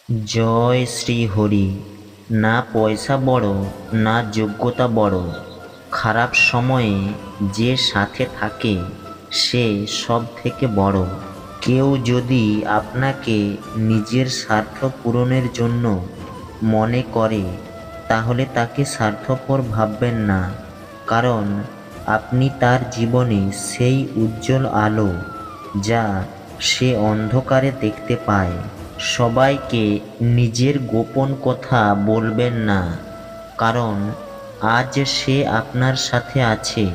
জয় শ্রী হরি। না পয়সা বড়, না যোগ্যতা বড়, খারাপ সময়ে যে সাথে থাকে সে সব থেকে বড়। কেউ যদি আপনাকে নিজের স্বার্থ পূরণের জন্য মনে করে তাহলে তাকে স্বার্থপর ভাববেন না, কারণ আপনি তার জীবনে সেই উজ্জ্বল আলো যা সে অন্ধকারে দেখতে পায়। সবাইকে নিজের গোপন কথা বলবেন না, কারণ আজ সে আপনার সাথে আছে,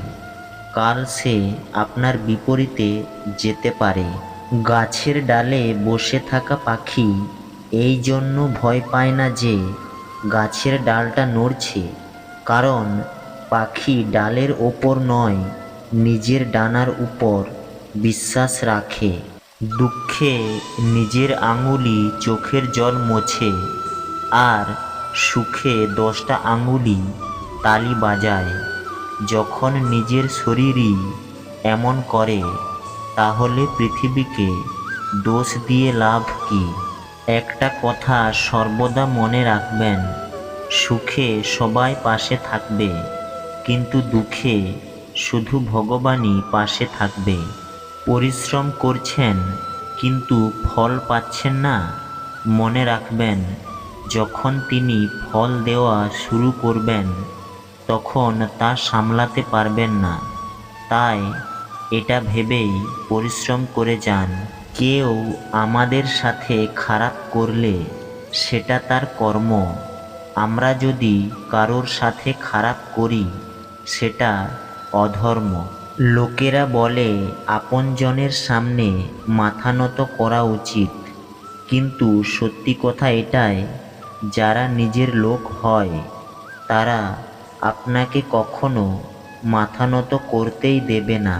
কাল সে আপনার বিপরীতে যেতে পারে। গাছের ডালে বসে থাকা পাখি এই জন্য ভয় পায় না যে গাছের ডালটা নড়ছে, কারণ পাখি ডালের ওপর নয়, নিজের ডানার উপর বিশ্বাস রাখে। দুঃখে নিজের আঙুলি চোখের জল মোছে, আর সুখে 10টা আঙুলি তালি বাজায়। যখন নিজের শরীরই এমন করে, তাহলে পৃথিবীকে দোষ দিয়ে লাভ কি? একটা কথা সর্বদা মনে রাখবেন, সুখে সবাই পাশে থাকবে, কিন্তু দুঃখে শুধু ভগবানই পাশে থাকবে। পরিশ্রম করছেন কিন্তু ফল পাচ্ছেন না, মনে রাখবেন যখন তিনি ফল দেওয়া শুরু করবেন তখন তা সামলাতে পারবেন না। তাই এটা ভেবেই পরিশ্রম করে যান। কেউ আমাদের সাথে খারাপ করলে সেটা তার কর্ম। আমরা যদি কারোর সাথে খারাপ করি সেটা অধর্ম। লোকেরা বলে আপনজনের সামনে মাথা নত করা উচিত, কিন্তু সত্যি কথা এটাই, যারা নিজের লোক হয় তারা আপনাকে কখনো মাথা নত করতেই দেবে না।